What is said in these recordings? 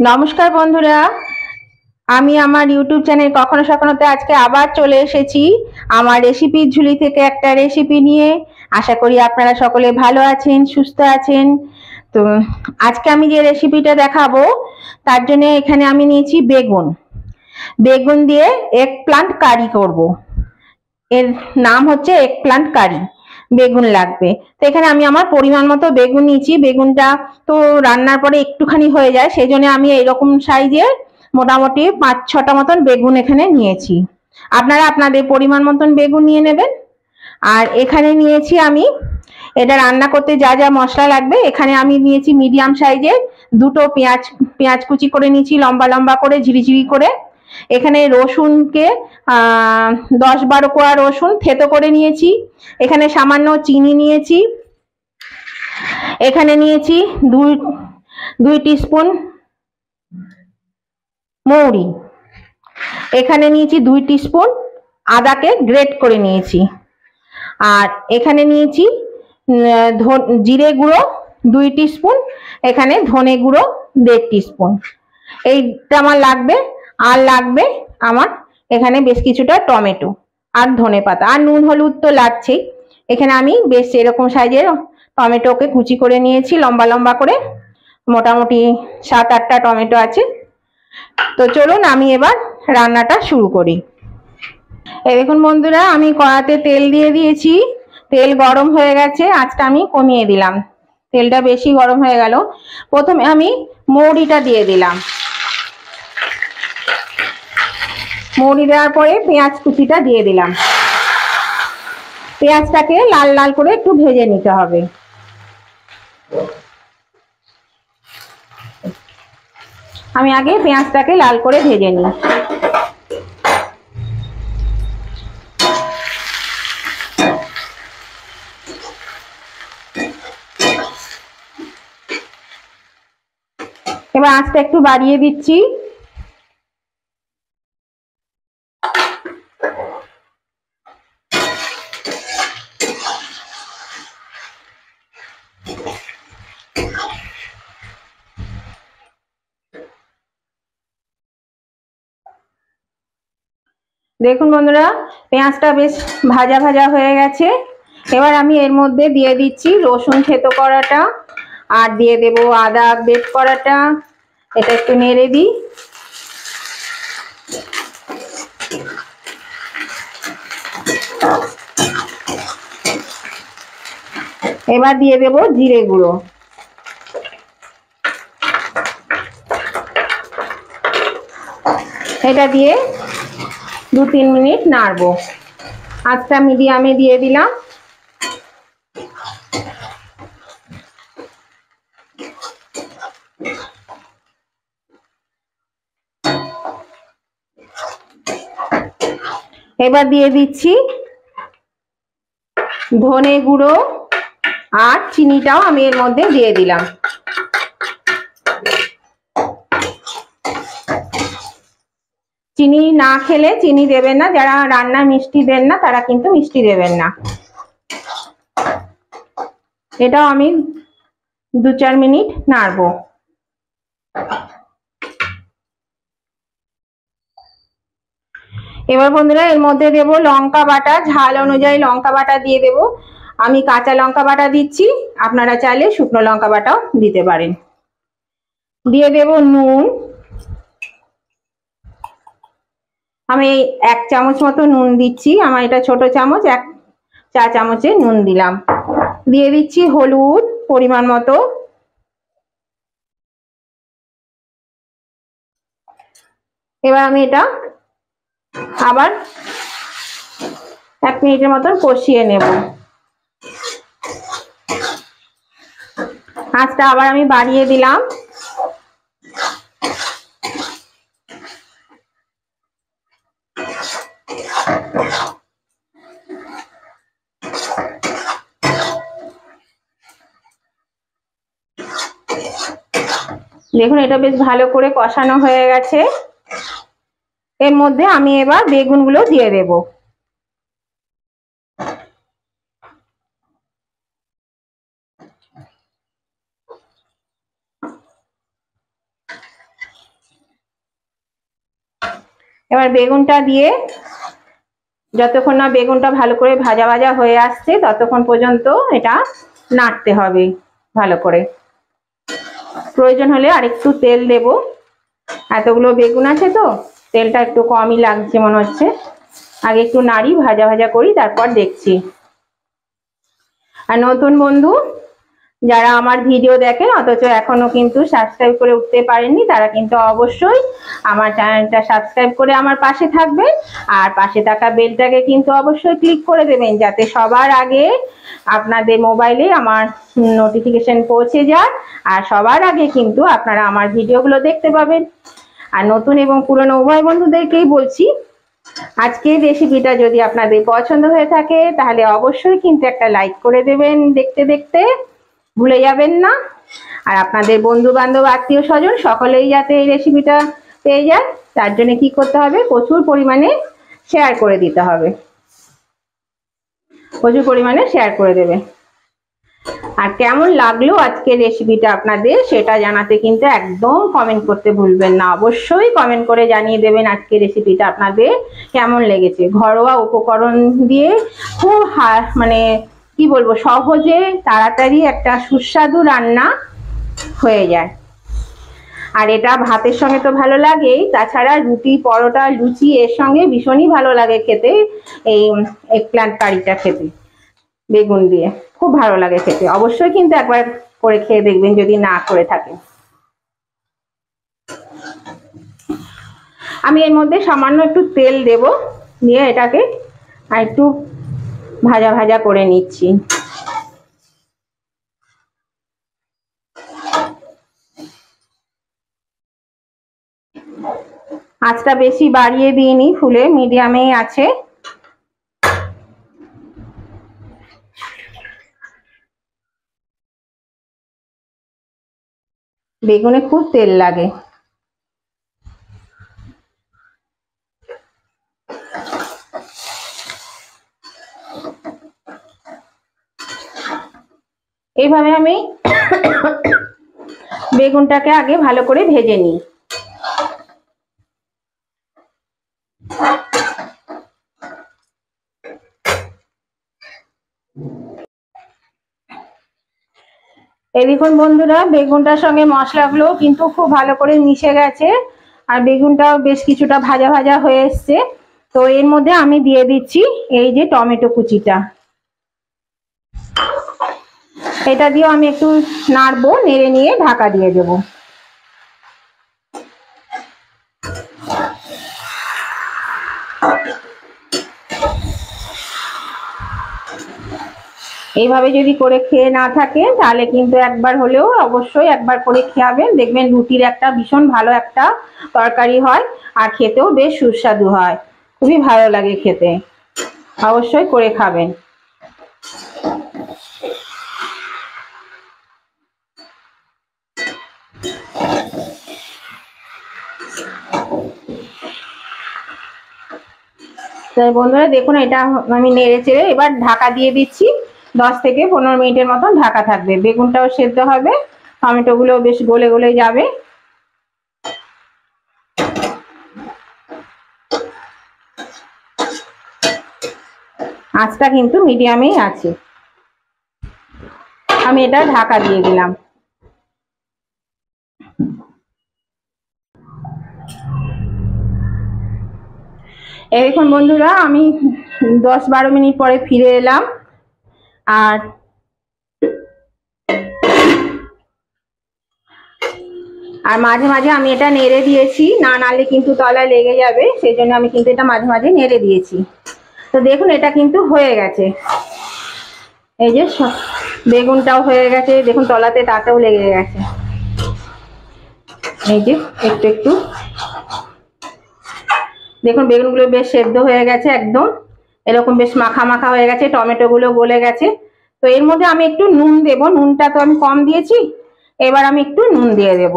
নমস্কার বন্ধুরা, আমি আমার ইউটিউব চ্যানেল কখনো সখনোতে আজকে আবার চলে এসেছি আমার রেসিপির ঝুলি থেকে একটা রেসিপি নিয়ে। আশা করি আপনারা সকলে ভালো আছেন, সুস্থ আছেন। তো আজকে আমি যে রেসিপিটা দেখাবো তার জন্য এখানে আমি নিয়েছি বেগুন। বেগুন দিয়ে এগ প্লান্ট কারি করব। এর নাম হচ্ছে এগ প্লান্ট কারি। বেগুন লাগবে। তো এখানে আমি আমার পরিমাণ মতো বেগুন নিয়েছি। বেগুনটা তো রান্নার পরে একটুখানি হয়ে যায়, সেই জন্য আমি এইরকম সাইজের মোটামুটি 5-6টা মতন বেগুন এখানে নিয়েছি। আপনারা আপনাদের পরিমাণ মতন বেগুন নিয়ে নেবেন। আর এখানে নিয়েছি আমি, এটা রান্না করতে যা যা মশলা লাগবে, এখানে আমি নিয়েছি মিডিয়াম সাইজের দুটো পেঁয়াজ। পেঁয়াজ কুচি করে নিয়েছি লম্বা লম্বা করে, ঝিরিঝিরি করে। এখানে রসুনকে 10-12 কোয়া রসুন থেতো করে নিয়েছি। এখানে সামান্য চিনি নিয়েছি। এখানে নিয়েছি দুই টিস্পুন মৌরি। এখানে নিয়েছি 2 টিস্পুন আদাকে গ্রেট করে নিয়েছি। আর এখানে নিয়েছি জিরে গুঁড়ো 2 টিস্পুন, এখানে ধনে গুঁড়ো 1.5 টিস্পুন। এইটা আমার লাগবে। আর লাগবে আমার এখানে বেশ কিছুটা টমেটো আর ধনেপাতা, আর নুন হলুদ তো লাগছেই। এখানে আমি বেশ এরকম সাইজের টমেটোকে কুচি করে নিয়েছি লম্বা লম্বা করে। মোটামুটি 7-8টা টমেটো আছে। তো চলুন আমি এবার রান্নাটা শুরু করি। এই দেখুন বন্ধুরা, আমি কড়াতে তেল দিয়ে দিয়েছি। তেল গরম হয়ে গেছে, আঁচটা আমি কমিয়ে দিলাম। তেলটা বেশি গরম হয়ে গেল। প্রথমে আমি মৌরিটা দিয়ে দিলাম। মৌরি দেওয়ার পরে পেঁয়াজ কুচিটা দিয়ে দিলাম। পেঁয়াজটাকে লাল লাল করে একটু ভেজে নিতে হবে। আমি আগে পেঁয়াজটাকে লাল করে ভেজে নিই। এবার আঁচটা একটু বাড়িয়ে দিচ্ছি। দেখুন বন্ধুরা, পেঁয়াজটা বেশ ভাজা ভাজা হয়ে গেছে। এবার আমি এর মধ্যে দিয়ে দিচ্ছি রসুন থেতো করাটা, আর দিয়ে দেব আদা বেট করাটা। এটা একটু নেড়ে দিই। এবার দিয়ে দেব জিরে গুঁড়ো। এটা দিয়ে 2-3 মিনিট নাড়বো। আঁচটা মিডিয়ামে দিয়ে দিলাম। এবার দিয়ে দিচ্ছি ধনে গুঁড়ো, আর চিনিটাও আমি এর মধ্যে দিয়ে দিলাম। চিনি না খেলে চিনি দেবেন না, যারা রান্না মিষ্টি দেন না তারা কিন্তু মিষ্টি দেবেন না। এটাও আমি 2-4 মিনিট নাড়বো। এবার বন্ধুরা এর মধ্যে দেব লঙ্কা বাটা, ঝাল অনুযায়ী লঙ্কা বাটা দিয়ে দেব। আমি কাঁচা লঙ্কা বাটা দিচ্ছি, আপনারা চাইলে শুকনো লঙ্কা বাটাও দিতে পারেন। দিয়ে দেব নুন। আমি 1 চামচ মতো নুন দিচ্ছি, আমার এটা ছোট চামচ, 1 চা চামচে নুন দিলাম। দিয়ে দিচ্ছি হলুদ পরিমাণ মতো। এবার আমি এটা আবার 1 মিনিটের মতন কষিয়ে নেব। আঁচটা আবার আমি বাড়িয়ে দিলাম। দেখুন এটা বেশ ভালো করে কষানো হয়ে গেছে। এর মধ্যে আমি এবার বেগুনগুলো দিয়ে দেব। এবার বেগুনটা দিয়ে যতক্ষণ না বেগুনটা ভালো করে ভাজা ভাজা হয়ে আসছে ততক্ষণ পর্যন্ত এটা নাড়তে হবে ভালো করে। প্রয়োজন হলে আরেকটু তেল দেব, এতগুলো বেগুন আছে তো তেলটা একটু কমই লাগছে মনে হচ্ছে। আগে একটু নাড়ি, ভাজা ভাজা করি, তারপর দেখছি। আর নতুন বন্ধু যারা আমার ভিডিও দেখেন অথচ এখনো কিন্তু সাবস্ক্রাইব করে উঠতে পারেননি, তারা কিন্তু অবশ্যই আমার চ্যানেলটা সাবস্ক্রাইব করে আমার পাশে থাকবেন। আর পাশে থাকা বেলটাকে কিন্তু অবশ্যই ক্লিক করে দেবেন, যাতে সবার আগে আপনাদের মোবাইলে আমার নোটিফিকেশন পৌঁছে যায় আর সবার আগে কিন্তু আপনারা আমার ভিডিওগুলো দেখতে পাবেন। আর নতুন এবং পুরনো উভয় বন্ধুদেরকেই বলছি, আজকের রেসিপিটা যদি আপনাদের পছন্দ হয়ে থাকে তাহলে অবশ্যই কিন্তু একটা লাইক করে দেবেন, দেখতে দেখতে ভুলে যাবেন না। আর আপনাদের বন্ধু বান্ধব, আত্মীয় স্বজন সকলেই যাতে এই রেসিপিটা পেয়ে যায় তার জন্য কি করতে হবে, প্রচুর পরিমাণে শেয়ার করে দিতে হবে, প্রচুর পরিমাণে শেয়ার করে দেবে। আর কেমন লাগলো আজকের রেসিপিটা আপনাদের সেটা জানাতে কিন্তু একদম কমেন্ট করতে ভুলবেন না, অবশ্যই কমেন্ট করে জানিয়ে দেবেন আজকের রেসিপিটা আপনাদের কেমন লেগেছে। ঘরোয়া উপকরণ দিয়ে খুব মানে কি বলবো, সহজে তাড়াতাড়ি একটা সুস্বাদু রান্না হয়ে যায়। আর এটা ভাতের সঙ্গে তো ভালো লাগেই, তাছাড়া রুটি, পরোটা, লুচি এর সঙ্গে ভীষণই ভালো লাগে খেতে এই এগপ্ল্যান্ট কারিটা, খেতে বেগুন দিয়ে খুব ভালো লাগে খেতে। অবশ্যই কিন্তু একবার করে খেয়ে দেখবেন যদি না করে থাকেন। আমি এর মধ্যে সামান্য একটু তেল দেব, দিয়ে এটাকে আর একটু ভাজা ভাজা করে নিচ্ছি। আঁচটা বেশি বাড়িয়ে দিইনি, ফুলে মিডিয়ামেই আছে। বেগুনে খুব তেল লাগে। এইভাবে আমি বেগুনটাকে আগে ভালো করে ভেজে নিই। এই দেখুন বন্ধুরা, বেগুনটার সঙ্গে মশলাগুলো কিন্তু খুব ভালো করে মিশে গেছে আর বেগুনটাও বেশ কিছুটা ভাজা ভাজা হয়ে এসছে। তো এর মধ্যে আমি দিয়ে দিচ্ছি এই যে টমেটো কুচিটা, এটা দিয়েও আমি একটু নাড়বো, নেড়ে নিয়ে ঢাকা দিয়ে দেবো। এইভাবে যদি করে খেয়ে না থাকেন তাহলে কিন্তু একবার হলেও অবশ্যই একবার করে খাবেন, দেখবেন রুটির একটা ভীষণ ভালো একটা তরকারি হয় আর খেতেও বেশ সুস্বাদু হয়, খুবই ভালো লাগে খেতে। অবশ্যই করে খাবেন। বন্ধুরা দেখুন, এটা আমি নেড়ে চেড়ে এবার ঢাকা দিয়ে দিচ্ছি। 10 থেকে 15 মিনিটের মতন ঢাকা থাকবে, বেগুনটাও সেদ্ধ হবে, টমেটো গুলো বেশ গলে গলে যাবে। আঁচটা কিন্তু মিডিয়ামেই আছে। আমি এটা ঢাকা দিয়ে দিলাম। এই দেখুন বন্ধুরা, আমি 10-12 মিনিট পরে ফিরে এলাম আর মাঝে মাঝে আমি এটা নেড়ে দিয়েছি, না নাড়লে কিন্তু তলায় লেগে যাবে, সেই জন্য আমি কিন্তু এটা মাঝে মাঝে নেড়ে দিয়েছি। তো দেখুন এটা কিন্তু হয়ে গেছে, এই যে বেগুনটাও হয়ে গেছে, দেখুন তলাতে তাতেও লেগে গেছে, এই যে একটু একটু দেখুন বেগুনগুলো বেশ সেদ্ধ হয়ে গেছে, একদম এরকম বেশ মাখা মাখা হয়ে গেছে, টমেটো গুলো গলে গেছে। তো এর মধ্যে আমি একটু নুন দেব, নুনটা তো আমি কম দিয়েছি, এবার আমি একটু নুন দিয়ে দেব।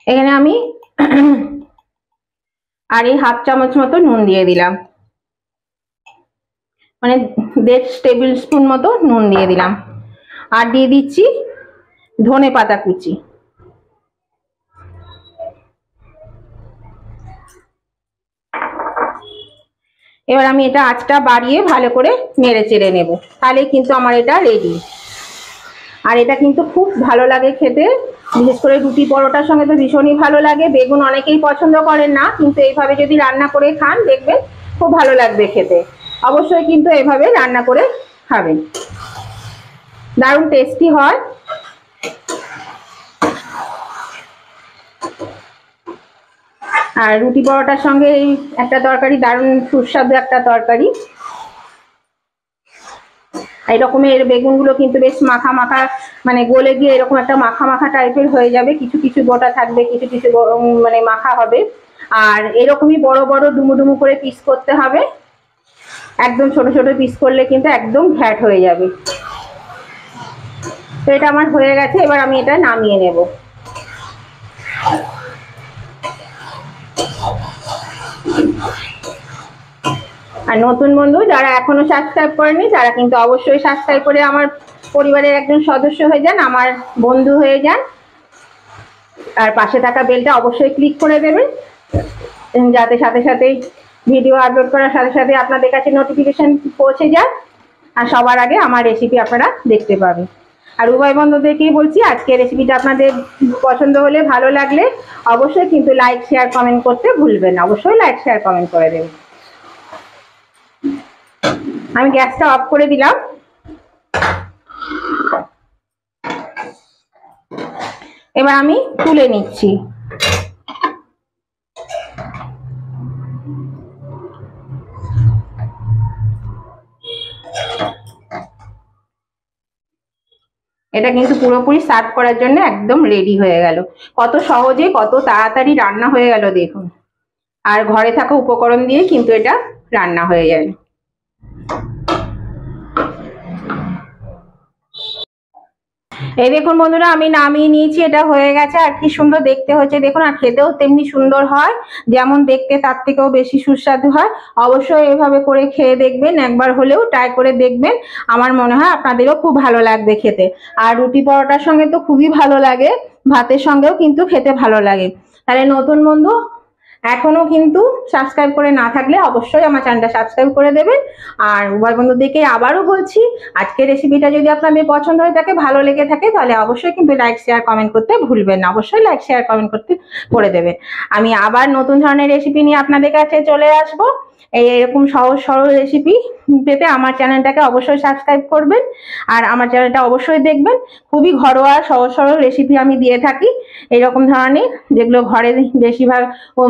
এখানে আমি আর এই 1/2 চামচ মতো নুন দিয়ে দিলাম। মানে 1.5 টেবিল স্পুন মতো নুন দিয়ে দিলাম। আর দিয়ে দিচ্ছি ধনে পাতা কুচি। এবার আমি এটা আঁচটা বাড়িয়ে ভালো করে নেড়ে চেড়ে নেব, তাহলে কিন্তু আমার এটা রেডি। আর এটা কিন্তু খুব ভালো লাগে খেতে, বিশেষ করে রুটি পরোটার সঙ্গে তো ভীষণই ভালো লাগে। বেগুন অনেকেই পছন্দ করেন না, কিন্তু এইভাবে যদি রান্না করে খান দেখবেন খুব ভালো লাগবে খেতে। অবশ্যই কিন্তু এভাবে রান্না করে খাবেন, দারুণ টেস্টি হয়। আর রুটি পরোটার সঙ্গে এই একটা তরকারি দারুণ সুস্বাদু একটা তরকারি। এই রকমের বেগুনগুলো কিন্তু বেশ মাখা মাখা, মানে গলে গিয়ে এরকম একটা মাখা মাখা টাইপের হয়ে যাবে, কিছু কিছু গোটা থাকবে, কিছু কিছু মানে মাখা হবে। আর এরকমই বড় বড় ডুমু ডুমু করে পিস করতে হবে, একদম ছোট ছোট পিস করলে কিন্তু একদম ফ্যাট হয়ে যাবে। তো এটা আমার হয়ে গেছে, এবার আমি এটা নামিয়ে নেব। আর নতুন বন্ধু যারা এখনো সাবস্ক্রাইব করেনি তারা কিন্তু অবশ্যই সাবস্ক্রাইব করে আমার পরিবারের একজন সদস্য হয়ে যান, আমার বন্ধু হয়ে যান। আর পাশে থাকা বেলটা অবশ্যই ক্লিক করে দেবেন, যাতে সাথে সাথেই ভিডিও আপলোড করার সাথে সাথে আপনাদের কাছে নোটিফিকেশন পৌঁছে যায়, আর সবার আগে আমার রেসিপি আপনারা দেখতে পাবেন। আর উভয় বন্ধুদেরকেই বলছি, আজকে রেসিপিটা আপনাদের পছন্দ হলে, ভালো লাগলে অবশ্যই কিন্তু লাইক শেয়ার কমেন্ট করতে ভুলবেন না। অবশ্যই লাইক শেয়ার কমেন্ট করে দেবেন। আমি গ্যাসটা অফ করে দিলাম। এবার আমি তুলে নিচ্ছি। এটা কিন্তু পুরোপুরি সার্ভ করার জন্য একদম রেডি হয়ে গেল। কত সহজে কত তাড়াতাড়ি রান্না হয়ে গেল দেখুন। আর ঘরে থাকা উপকরণ দিয়ে কিন্তু এটা রান্না হয়ে যায়। এই দেখুন বন্ধুরা, আমি নামিয়ে নিয়েছি, এটা হয়ে গেছে। আর কি সুন্দর দেখতে হচ্ছে দেখুন, আর খেতেও তেমনি সুন্দর হয়, যেমন দেখতে তার থেকেও বেশি সুস্বাদু হয়। অবশ্যই এভাবে করে খেয়ে দেখবেন, একবার হলেও ট্রাই করে দেখবেন। আমার মনে হয় আপনাদেরও খুব ভালো লাগবে খেতে। আর রুটি পরোটার সঙ্গে তো খুবই ভালো লাগে, ভাতের সঙ্গেও কিন্তু খেতে ভালো লাগে। তাহলে নতুন বন্ধু এখনো কিন্তু সাবস্ক্রাইব করে না থাকলে অবশ্যই আমার চ্যানেলটা সাবস্ক্রাইব করে দেবেন। আর উভয় বন্ধুদেরকে আবারও বলছি, আজকের রেসিপিটা যদি আপনাদের পছন্দ হয়ে থাকে, ভালো লেগে থাকে, তাহলে অবশ্যই কিন্তু লাইক শেয়ার কমেন্ট করতে ভুলবেন না। অবশ্যই লাইক শেয়ার কমেন্ট করতে করে দেবেন। আমি আবার নতুন ধরনের রেসিপি নিয়ে আপনাদের কাছে চলে আসবো। এরকম সহজ সরল রেসিপি পেতে আমার চ্যানেলটাকে অবশ্যই সাবস্ক্রাইব করবেন, আর আমার চ্যানেলটা অবশ্যই দেখবেন। খুবই ঘরোয়া সহজ সরল রেসিপি আমি দিয়ে থাকি, এরকম ধরনের, যেগুলো ঘরে বেশিরভাগ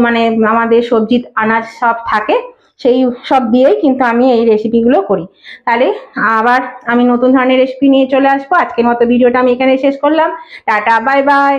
মানে আমাদের সবজি আনাজ সব থাকে, সেই সব দিয়েই কিন্তু আমি এই রেসিপিগুলো করি। তাহলে আবার আমি নতুন ধরনের রেসিপি নিয়ে চলে আসবো। আজকের মতো ভিডিওটা আমি এখানে শেষ করলাম। Tata, bye bye.